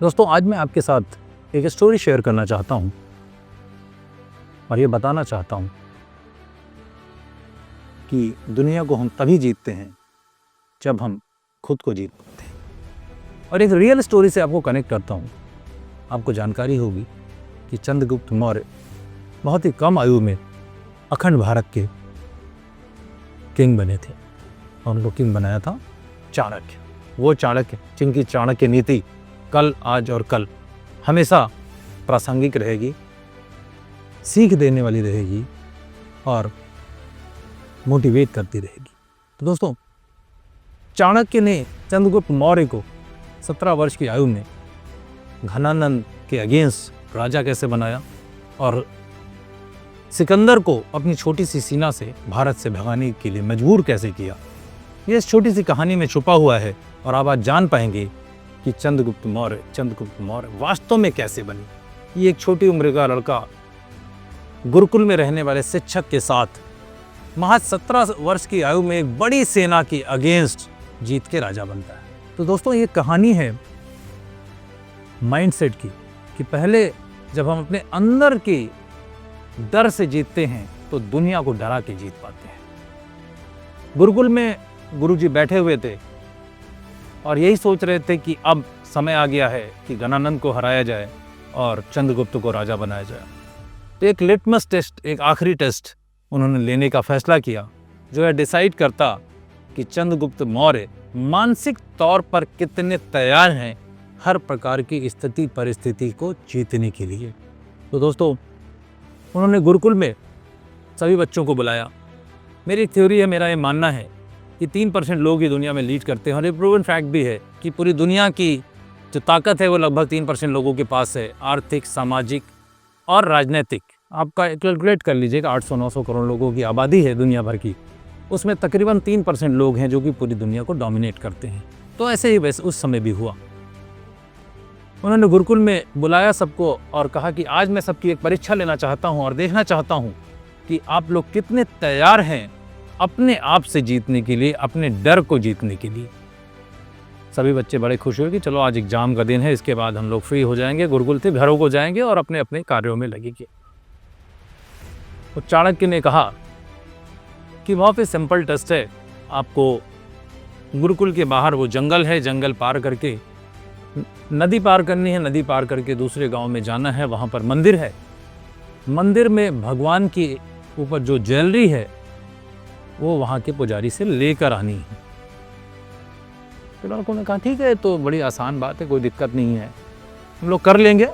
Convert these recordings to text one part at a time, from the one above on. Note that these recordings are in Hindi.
दोस्तों, आज मैं आपके साथ एक स्टोरी शेयर करना चाहता हूँ और ये बताना चाहता हूँ कि दुनिया को हम तभी जीतते हैं जब हम खुद को जीत पाते हैं। और एक रियल स्टोरी से आपको कनेक्ट करता हूँ। आपको जानकारी होगी कि चंद्रगुप्त मौर्य बहुत ही कम आयु में अखंड भारत के किंग बने थे और उनको किंग बनाया था चाणक्य। वो चाणक्य जिनकी चाणक्य नीति कल, आज और कल हमेशा प्रासंगिक रहेगी, सीख देने वाली रहेगी और मोटिवेट करती रहेगी। तो दोस्तों, चाणक्य ने चंद्रगुप्त मौर्य को 17 वर्ष की आयु में घनानंद के अगेंस्ट राजा कैसे बनाया और सिकंदर को अपनी छोटी सी सेना से भारत से भगाने के लिए मजबूर कैसे किया, ये इस छोटी सी कहानी में छुपा हुआ है। और आप आज जान पाएंगे कि चंद्रगुप्त मौर्य वास्तव में कैसे बनी। ये एक छोटी उम्र का लड़का गुरुकुल में रहने वाले शिक्षक के साथ महज 17 वर्ष की आयु में एक बड़ी सेना के अगेंस्ट जीत के राजा बनता है। तो दोस्तों, ये कहानी है माइंडसेट की कि पहले जब हम अपने अंदर के डर से जीतते हैं तो दुनिया को डरा के जीत पाते हैं। गुरुकुल में गुरुजी बैठे हुए थे और यही सोच रहे थे कि अब समय आ गया है कि घनानंद को हराया जाए और चंद्रगुप्त को राजा बनाया जाए। तो एक लिटमस टेस्ट, एक आखिरी टेस्ट उन्होंने लेने का फैसला किया, जो है डिसाइड करता कि चंद्रगुप्त मौर्य मानसिक तौर पर कितने तैयार हैं हर प्रकार की स्थिति परिस्थिति को जीतने के लिए। तो दोस्तों, उन्होंने गुरुकुल में सभी बच्चों को बुलाया। मेरी थ्योरी है, मेरा ये मानना है कि 3% लोग ही दुनिया में लीड करते हैं और ये प्रूवन फैक्ट भी है कि पूरी दुनिया की जो ताकत है वो लगभग 3% लोगों के पास है। आर्थिक, सामाजिक और राजनीतिक। आपका कैलकुलेट कर लीजिएगा, 800-900 करोड़ लोगों की आबादी है दुनिया भर की, उसमें तकरीबन 3% लोग हैं जो कि पूरी दुनिया को डोमिनेट करते हैं। तो ऐसे ही वैसे उस समय भी हुआ। उन्होंने गुरुकुल में बुलाया सबको और कहा कि आज मैं सबकी एक परीक्षा लेना चाहता हूँ और देखना चाहता हूँ कि आप लोग कितने तैयार हैं अपने आप से जीतने के लिए, अपने डर को जीतने के लिए। सभी बच्चे बड़े खुश हुए कि चलो आज एग्जाम का दिन है, इसके बाद हम लोग फ्री हो जाएंगे, गुरुकुल से घरों को जाएंगे और अपने अपने कार्यों में लगेंगे। तो चाणक्य ने कहा कि वहाँ पे सिंपल टेस्ट है, आपको गुरुकुल के बाहर वो जंगल है, जंगल पार करके नदी पार करनी है, नदी पार करके दूसरे गांव में जाना है, वहाँ पर मंदिर है, मंदिर में भगवान के ऊपर जो ज्वेलरी है वो वहाँ के पुजारी से लेकर आनी है। तो लड़कों ने कहा ठीक है, तो बड़ी आसान बात है, कोई दिक्कत नहीं है, हम लोग कर लेंगे।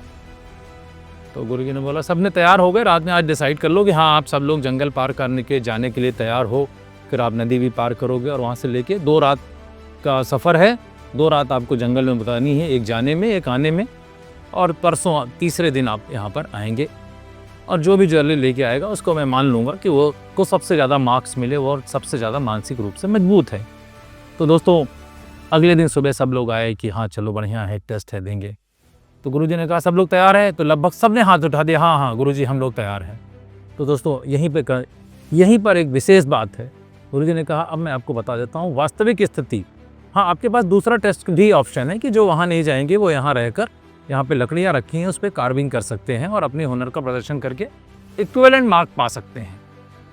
तो गुरुजी ने बोला सबने तैयार हो गए, रात में आज डिसाइड कर लो कि हाँ आप सब लोग जंगल पार करने के जाने के लिए तैयार हो, फिर आप नदी भी पार करोगे और वहाँ से लेके 2 रात का सफ़र है, 2 रात आपको जंगल में बितानी है, एक जाने में एक आने में, और परसों तीसरे दिन आप यहाँ पर आएंगे और जो भी ज्वेलरी लेके आएगा उसको मैं मान लूँगा कि वो को सबसे ज़्यादा मार्क्स मिले और सबसे ज़्यादा मानसिक रूप से मजबूत है। तो दोस्तों, अगले दिन सुबह सब लोग आए कि हाँ चलो बढ़िया है, टेस्ट है, देंगे। तो गुरुजी ने कहा सब लोग तैयार हैं, तो लगभग सब ने हाथ उठा दिया, हाँ हाँ गुरुजी हम लोग तैयार हैं। तो दोस्तों, यहीं पर एक विशेष बात है। गुरुजी ने कहा अब मैं आपको बता देता हूँ वास्तविक स्थिति। हाँ, आपके पास दूसरा टेस्ट भी ऑप्शन है कि जो वहाँ नहीं जाएंगे वो यहाँ रहकर, यहाँ पे लकड़ियाँ रखी हैं उस पर कार्विंग कर सकते हैं और अपने हुनर का प्रदर्शन करके इक्विवेलेंट मार्क पा सकते हैं।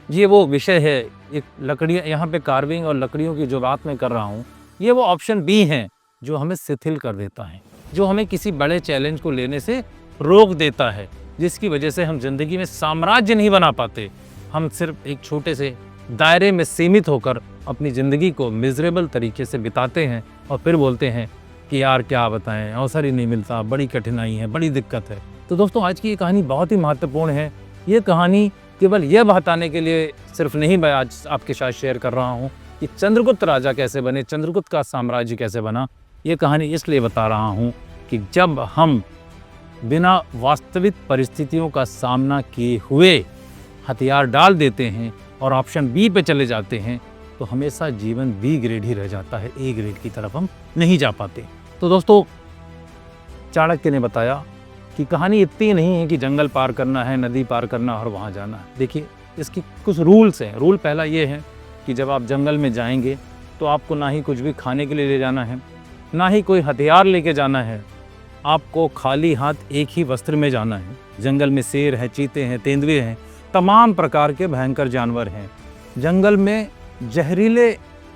ये वो विषय है, एक लकड़ियाँ यहाँ पे कार्विंग और लकड़ियों की जो बात मैं कर रहा हूँ, ये वो ऑप्शन बी हैं जो हमें शिथिल कर देता है, जो हमें किसी बड़े चैलेंज को लेने से रोक देता है, जिसकी वजह से हम जिंदगी में साम्राज्य नहीं बना पाते। हम सिर्फ एक छोटे से दायरे में सीमित होकर अपनी ज़िंदगी को मिजरेबल तरीके से बिताते हैं और फिर बोलते हैं कि यार क्या बताएं, अवसर ही नहीं मिलता, बड़ी कठिनाई है, बड़ी दिक्कत है। तो दोस्तों, आज की ये कहानी बहुत ही महत्वपूर्ण है। ये कहानी केवल यह बताने के लिए सिर्फ नहीं मैं आज आपके साथ शेयर कर रहा हूँ कि चंद्रगुप्त राजा कैसे बने, चंद्रगुप्त का साम्राज्य कैसे बना। ये कहानी इसलिए बता रहा हूँ कि जब हम बिना वास्तविक परिस्थितियों का सामना किए हुए हथियार डाल देते हैं और ऑप्शन बी पे चले जाते हैं तो हमेशा जीवन बी ग्रेड ही रह जाता है, ए ग्रेड की तरफ हम नहीं जा पाते। तो दोस्तों, चाणक्य ने बताया कि कहानी इतनी नहीं है कि जंगल पार करना है, नदी पार करना और वहाँ जाना है। देखिए, इसकी कुछ रूल्स हैं। रूल पहला ये है कि जब आप जंगल में जाएंगे तो आपको ना ही कुछ भी खाने के लिए ले जाना है, ना ही कोई हथियार लेके जाना है, आपको खाली हाथ एक ही वस्त्र में जाना है। जंगल में शेर है, चीते हैं, तेंदुए हैं, तमाम प्रकार के भयंकर जानवर हैं। जंगल में जहरीले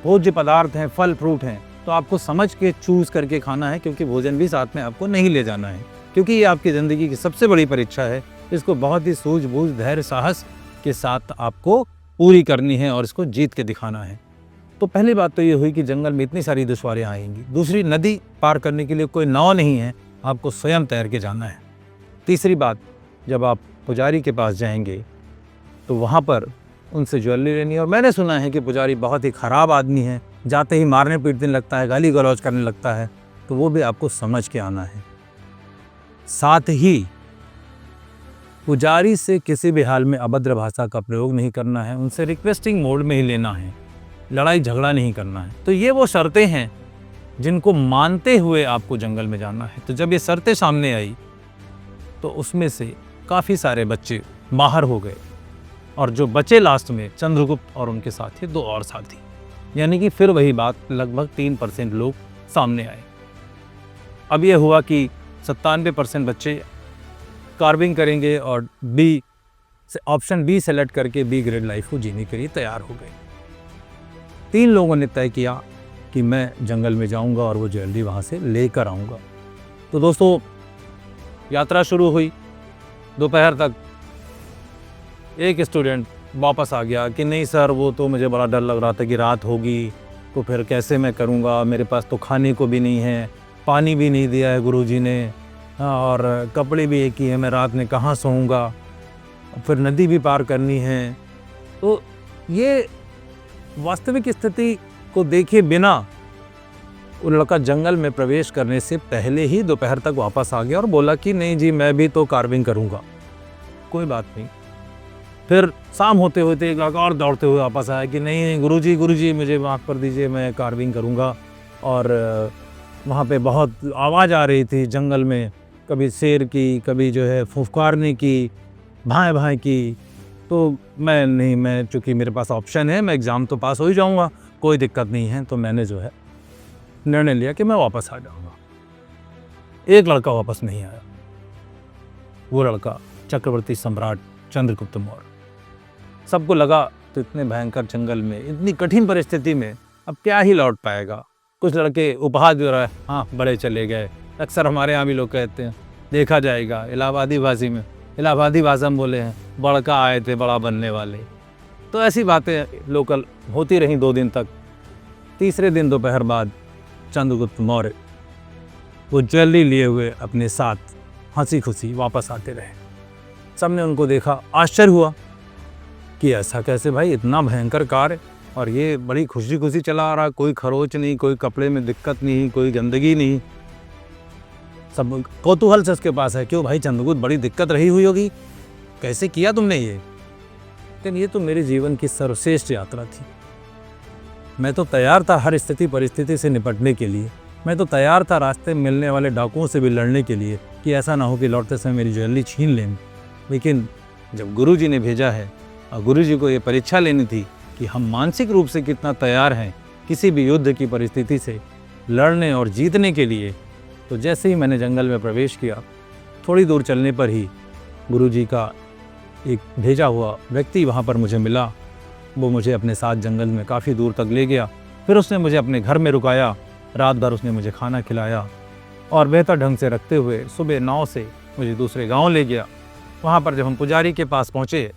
भोज्य पदार्थ हैं, फल फ्रूट हैं, तो आपको समझ के चूज करके खाना है, क्योंकि भोजन भी साथ में आपको नहीं ले जाना है, क्योंकि ये आपकी ज़िंदगी की सबसे बड़ी परीक्षा है। इसको बहुत ही सूझबूझ, धैर्य, साहस के साथ आपको पूरी करनी है और इसको जीत के दिखाना है। तो पहली बात तो ये हुई कि जंगल में इतनी सारी दुश्वारियाँ आएंगी। दूसरी, नदी पार करने के लिए कोई नाव नहीं है, आपको स्वयं तैर के जाना है। तीसरी बात, जब आप पुजारी के पास जाएंगे तो वहाँ पर उनसे ज्वेलरी लेनी है। और मैंने सुना है कि पुजारी बहुत ही ख़राब आदमी है, जाते ही मारने पीटने लगता है, गाली गलौज करने लगता है, तो वो भी आपको समझ के आना है। साथ ही पुजारी से किसी भी हाल में अभद्र भाषा का प्रयोग नहीं करना है, उनसे रिक्वेस्टिंग मोड में ही लेना है, लड़ाई झगड़ा नहीं करना है। तो ये वो शर्तें हैं जिनको मानते हुए आपको जंगल में जाना है। तो जब ये शर्तें सामने आई तो उसमें से काफ़ी सारे बच्चे बाहर हो गए, और जो बचे लास्ट में चंद्रगुप्त और उनके साथी, 2 और साथी, यानी कि फिर वही बात, लगभग 3% लोग सामने आए। अब यह हुआ कि 97% बच्चे कार्विंग करेंगे और ऑप्शन बी सेलेक्ट करके बी ग्रेड लाइफ को जीने के लिए तैयार हो गए। 3 लोगों ने तय किया कि मैं जंगल में जाऊंगा और वो ज्वेलरी वहाँ से लेकर आऊँगा। तो दोस्तों, यात्रा शुरू हुई। दोपहर तक एक स्टूडेंट वापस आ गया कि नहीं सर, वो तो मुझे बड़ा डर लग रहा था कि रात होगी तो फिर कैसे मैं करूँगा, मेरे पास तो खाने को भी नहीं है, पानी भी नहीं दिया है गुरुजी ने, और कपड़े भी एक ही है, मैं रात में कहाँ सोऊंगा, फिर नदी भी पार करनी है। तो ये वास्तविक स्थिति को देखे बिना वो लड़का जंगल में प्रवेश करने से पहले ही दोपहर तक वापस आ गया और बोला कि नहीं जी, मैं भी तो कार्विंग करूँगा। कोई बात नहीं। फिर शाम होते होते एक लड़का और दौड़ते हुए वापस आया कि नहीं गुरुजी मुझे माफ़ कर दीजिए, मैं कार्विंग करूँगा। और वहाँ पे बहुत आवाज़ आ रही थी जंगल में, कभी शेर की, कभी जो है फुफकारने की, भाएँ भाएँ की। तो मैं चूँकि मेरे पास ऑप्शन है, मैं एग्ज़ाम तो पास हो ही जाऊँगा, कोई दिक्कत नहीं है। तो मैंने जो है निर्णय लिया कि मैं वापस आ जाऊँगा। एक लड़का वापस नहीं आया, वो लड़का चक्रवर्ती सम्राट चंद्रगुप्त मौर्य। सबको लगा तो इतने भयंकर जंगल में, इतनी कठिन परिस्थिति में अब क्या ही लौट पाएगा। कुछ लड़के उपहास दे रहा है, हाँ बड़े चले गए। अक्सर हमारे यहाँ भी लोग कहते हैं, देखा जाएगा, इलाहाबादी भाषा में बोले हैं, बड़का आए थे बड़ा बनने वाले। तो ऐसी बातें लोकल होती रहीं 2 दिन तक। तीसरे दिन दोपहर बाद चंद्रगुप्त मौर्य वो ज्वेलरी लिए हुए अपने साथ हंसी खुशी वापस आते रहे। सबने उनको देखा, आश्चर्य हुआ कि ऐसा कैसे भाई, इतना भयंकर कार्य, और ये बड़ी खुशी खुशी चला आ रहा, कोई खरोच नहीं, कोई कपड़े में दिक्कत नहीं, कोई गंदगी नहीं। सब कौतूहल से उसके पास है, क्यों भाई चंद्रगुप्त, बड़ी दिक्कत रही हुई होगी, कैसे किया तुमने ये? लेकिन ये तो मेरे जीवन की सर्वश्रेष्ठ यात्रा थी। मैं तो तैयार था हर स्थिति परिस्थिति से निपटने के लिए। मैं तो तैयार था रास्ते में मिलने वाले डाकुओं से भी लड़ने के लिए, कि ऐसा ना हो कि लौटते समय मेरी ज्वेलरी छीन लें। लेकिन जब गुरुजी ने भेजा है और गुरुजी को ये परीक्षा लेनी थी कि हम मानसिक रूप से कितना तैयार हैं किसी भी युद्ध की परिस्थिति से लड़ने और जीतने के लिए, तो जैसे ही मैंने जंगल में प्रवेश किया, थोड़ी दूर चलने पर ही गुरुजी का एक भेजा हुआ व्यक्ति वहाँ पर मुझे मिला। वो मुझे अपने साथ जंगल में काफ़ी दूर तक ले गया। फिर उसने मुझे अपने घर में रुकाया, रात भर उसने मुझे खाना खिलाया और बेहतर ढंग से रखते हुए सुबह 9 से मुझे दूसरे गांव ले गया। वहाँ पर जब हम पुजारी के पास पहुँचे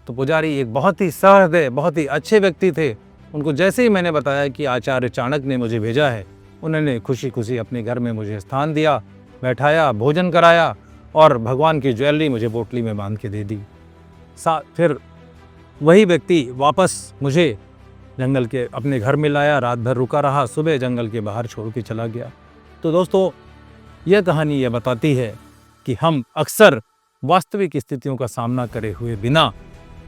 तो पुजारी एक बहुत ही सहृदय, बहुत ही अच्छे व्यक्ति थे। उनको जैसे ही मैंने बताया कि आचार्य चाणक्य ने मुझे भेजा है, उन्होंने खुशी खुशी अपने घर में मुझे स्थान दिया, बैठाया, भोजन कराया और भगवान की ज्वेलरी मुझे पोटली में बांध के दे दी। फिर वही व्यक्ति वापस मुझे जंगल के अपने घर में लाया, रात भर रुका रहा, सुबह जंगल के बाहर छोड़ के चला गया। तो दोस्तों, यह कहानी यह बताती है कि हम अक्सर वास्तविक स्थितियों का सामना करे हुए बिना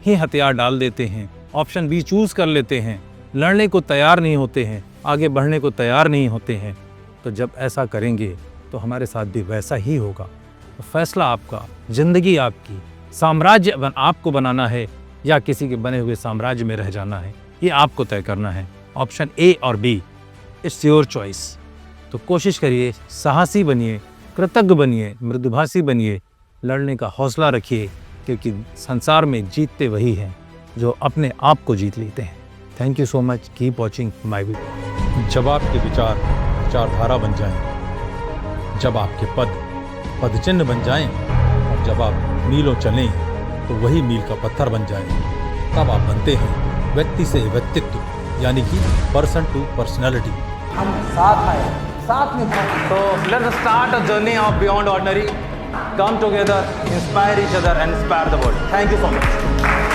ही हथियार डाल देते हैं, ऑप्शन बी चूज़ कर लेते हैं, लड़ने को तैयार नहीं होते हैं, आगे बढ़ने को तैयार नहीं होते हैं। तो जब ऐसा करेंगे तो हमारे साथ भी वैसा ही होगा। तो फैसला आपका, ज़िंदगी आपकी, साम्राज्य आपको बनाना है या किसी के बने हुए साम्राज्य में रह जाना है, ये आपको तय करना है। ऑप्शन ए और बी, इट्स योर चॉइस। तो कोशिश करिए, साहसी बनिए, कृतज्ञ बनिए, मृदुभाषी बनिए, लड़ने का हौसला रखिए, क्योंकि संसार में जीतते वही हैं जो अपने आप को जीत लेते हैं। Thank you so much, keep watching my video. जब आपके विचार विचारधारा बन जाएं, जब आपके पद पदचिन्ह बन जाएं, और जब आप मीलों चलें तो वही मील का पत्थर बन जाएं, तब आप बनते हैं व्यक्ति से व्यक्तित्व, यानी कि पर्सन टू पर्सनैलिटी। हम साथ आए, साथ में So let's start a journey of beyond ordinary. Come together, inspire each other and inspire the world. Thank you so much.